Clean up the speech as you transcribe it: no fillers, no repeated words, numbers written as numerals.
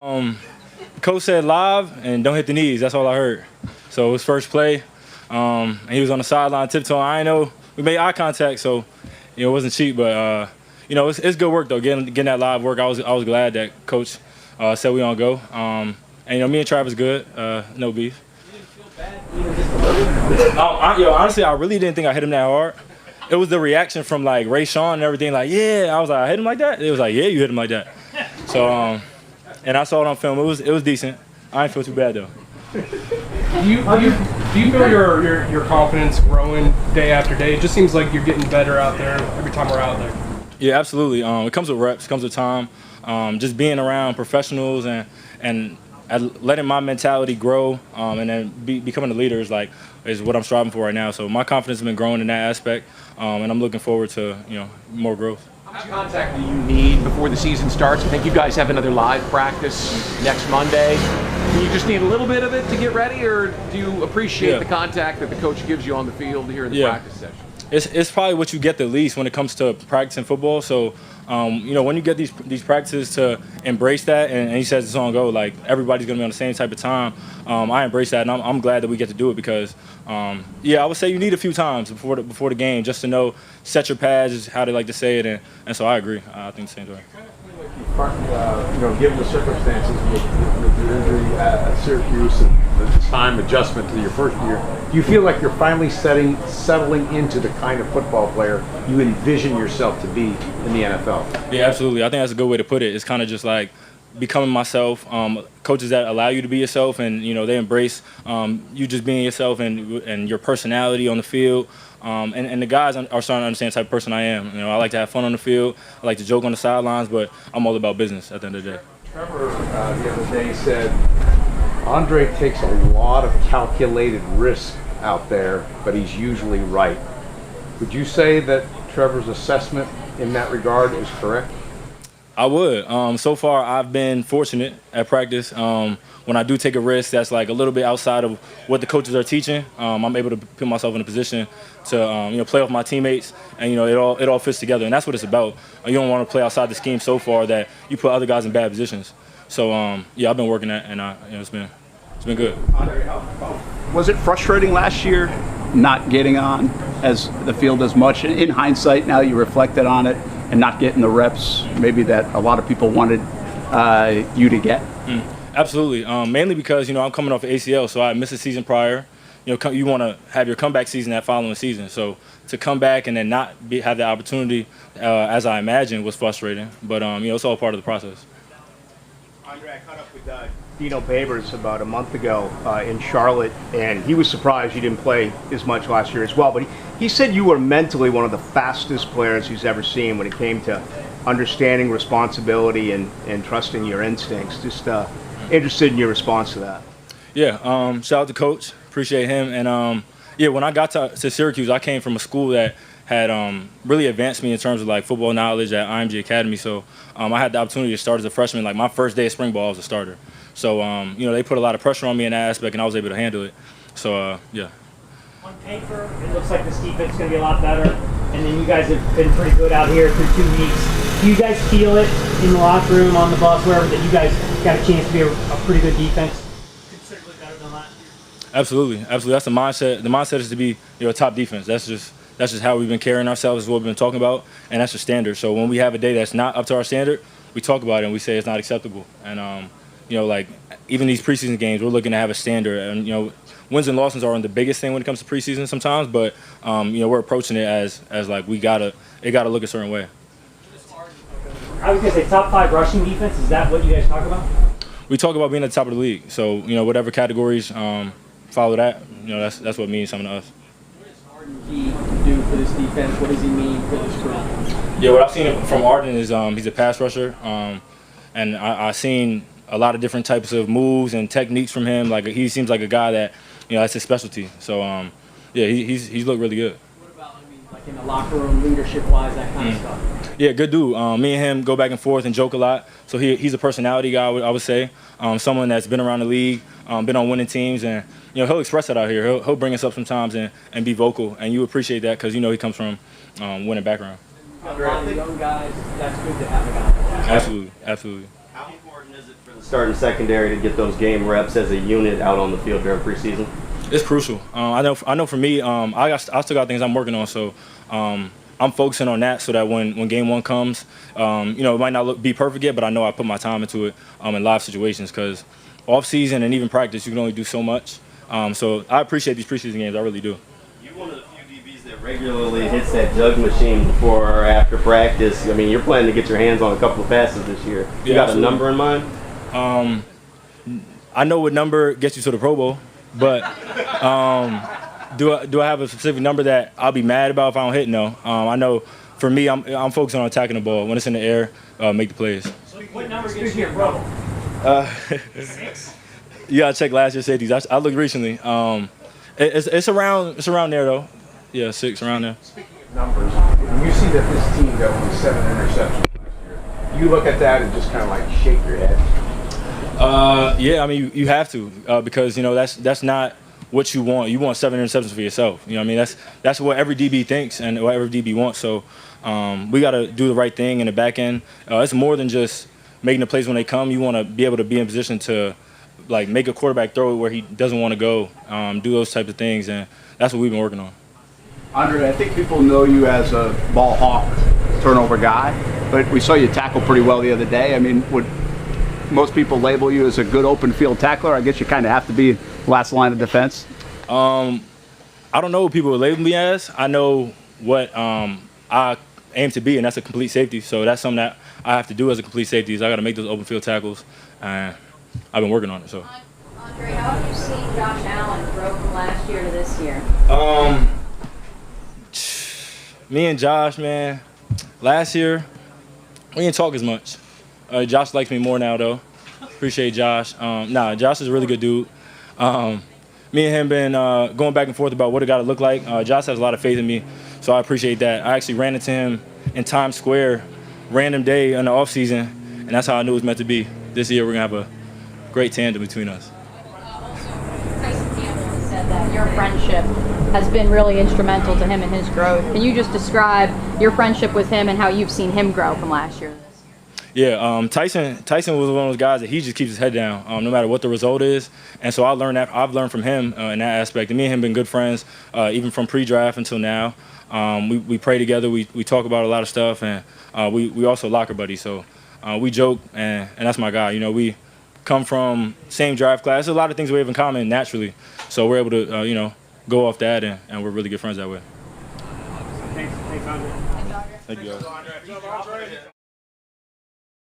Coach said live and don't hit the knees. That's all I heard. So it was first play, and he was on the sideline tiptoeing. I know we made eye contact, so it wasn't cheap, but it's good work though. Getting that live work. I was glad that Coach said we on go. And me and Travis good. No beef. Honestly, I really didn't think I hit him that hard. It was the reaction from like Ray Sean and everything. Like, yeah, I was like, I hit him like that. It was like, yeah, you hit him like that. So, and I saw it on film. It was decent. I didn't feel too bad though. Do you feel your confidence growing day after day? It just seems like you're getting better out there every time we're out there. Yeah, absolutely. It comes with reps. It comes with time. Just being around professionals and letting my mentality grow, and then becoming a leader is what I'm striving for right now. So my confidence has been growing in that aspect, and I'm looking forward to more growth. How much contact do you need before the season starts? I think you guys have another live practice next Monday. Do you just need a little bit of it to get ready, or do you appreciate the contact that the coach gives you on the field here in the practice session? It's probably what you get the least when it comes to practicing football. So, when you get these practices to embrace that, and he says it's on go, like everybody's gonna be on the same type of time. I embrace that, and I'm glad that we get to do it because, I would say you need a few times before the game just to know set your pads, is how they like to say it, and so I agree. I think the same way. Given the circumstances with your injury at Syracuse and the time adjustment to your first year, do you feel like you're finally settling into the kind of football player you envision yourself to be in the NFL? Yeah, absolutely. I think that's a good way to put it. It's kind of just like becoming myself. Coaches that allow you to be yourself, and they embrace you just being yourself and your personality on the field. And the guys are starting to understand the type of person I am. I like to have fun on the field. I like to joke on the sidelines, but I'm all about business at the end of the day. Trevor the other day said Andre takes a lot of calculated risk out there, but he's usually right. Would you say that Trevor's assessment in that regard is correct? I would. So far, I've been fortunate at practice. When I do take a risk that's like a little bit outside of what the coaches are teaching, I'm able to put myself in a position to play with my teammates, and it all fits together, and that's what it's about. You don't want to play outside the scheme so far that you put other guys in bad positions. So I've been working that, and it's been good. Was it frustrating last year not getting on as the field as much? In hindsight, now you reflected on it, and not getting the reps maybe that a lot of people wanted you to get? Absolutely. Mainly because, I'm coming off of ACL, so I missed a season prior. You want to have your comeback season that following season. So to come back and then not have the opportunity, as I imagined, was frustrating. But, it's all part of the process. Andre, I caught up with Dino Babers about a month ago in Charlotte, and he was surprised you didn't play as much last year as well. But he said you were mentally one of the fastest players he's ever seen when it came to understanding responsibility and trusting your instincts. Just interested in your response to that. Yeah, shout out to Coach. Appreciate him. And, when I got to Syracuse, I came from a school that had really advanced me in terms of like football knowledge at IMG Academy. So I had the opportunity to start as a freshman. Like my first day of spring ball, I was a starter. So they put a lot of pressure on me in that aspect, and I was able to handle it. So yeah. On paper, it looks like this defense is going to be a lot better, and then you guys have been pretty good out here through 2 weeks. Do you guys feel it in the locker room, on the bus, wherever, that you guys got a chance to be a pretty good defense, considerably better than last year? Absolutely. That's the mindset. The mindset is to be a top defense. That's just how we've been carrying ourselves, is what we've been talking about, and that's the standard. So when we have a day that's not up to our standard, we talk about it and we say it's not acceptable. And like even these preseason games, we're looking to have a standard. And wins and losses aren't the biggest thing when it comes to preseason sometimes, but we're approaching it as like it gotta look a certain way. I was gonna say top 5 rushing defense. Is that what you guys talk about? We talk about being at the top of the league. So whatever categories follow that, that's what means something to us. He do for this defense? What does he mean for this group? Yeah, what I've seen from Arden is he's a pass rusher, and I've seen a lot of different types of moves and techniques from him. Like he seems like a guy that that's his specialty. So he's looked really good. What about like in the locker room, leadership-wise, that kind of stuff? Yeah, good dude. Me and him go back and forth and joke a lot. So he's a personality guy, I would say. Someone that's been around the league, been on winning teams, and he'll express that out here. He'll bring us up sometimes and be vocal, and you appreciate that because he comes from winning background. A lot of young guys. That's good to have a guy. Absolutely. How important is it for the starting secondary to get those game reps as a unit out on the field during preseason? It's crucial. I know. For me, I still got things I'm working on. So I'm focusing on that so that when game one comes, it might not be perfect yet, but I know I put my time into it in live situations because off season and even practice, you can only do so much. So I appreciate these preseason games. I really do. You're one of the few DBs that regularly hits that jug machine before or after practice. I mean, you're planning to get your hands on a couple of passes this year. You got absolutely. a number in mind? I know what number gets you to the Pro Bowl, but do I have a specific number that I'll be mad about if I don't hit? No. I know for me, I'm focusing on attacking the ball. When it's in the air, make the plays. What number gets you to Pro Bowl? 6? You gotta check last year's safeties. I looked recently. It's around there though. Yeah, 6 around there. Speaking of numbers, when you see that this team got only 7 interceptions last year, you look at that and just kind of like shake your head. Yeah, I mean you have to because that's not what you want. You want 7 interceptions for yourself. You know what I mean? That's what every DB thinks and what every DB wants. So we got to do the right thing in the back end. It's more than just making the plays when they come. You want to be able to be in position to like make a quarterback throw it where he doesn't want to go, do those types of things, and that's what we've been working on. Andre, I think people know you as a ball hawk, turnover guy, but we saw you tackle pretty well the other day. I mean, would most people label you as a good open field tackler? I guess you kind of have to be last line of defense. I don't know what people would label me as. I know what I aim to be, and that's a complete safety. So that's something that I have to do as a complete safety. Is I got to make those open field tackles, and I've been working on it. So. Andre, how have you seen Josh Allen grow from last year to this year? Me and Josh, man, last year we didn't talk as much. Josh likes me more now, though. Appreciate Josh. Josh is a really good dude. Me and him been going back and forth about what it got to look like. Josh has a lot of faith in me, so I appreciate that. I actually ran into him in Times Square, random day in the off season, and that's how I knew it was meant to be. This year we're gonna have a great tandem between us. That your friendship has been really instrumental to him and his growth. Can you just describe your friendship with him and how you've seen him grow from last year to this year? Yeah, Tyson was one of those guys that he just keeps his head down no matter what the result is. And so I've learned from him in that aspect. And me and him been good friends even from pre-draft until now. We pray together, we talk about a lot of stuff, and we also locker buddies. So we joke, and that's my guy. We come from same draft class. There's a lot of things we have in common naturally. So we're able to, go off that, and we're really good friends that way. Thanks, Andre. Thank you, guys.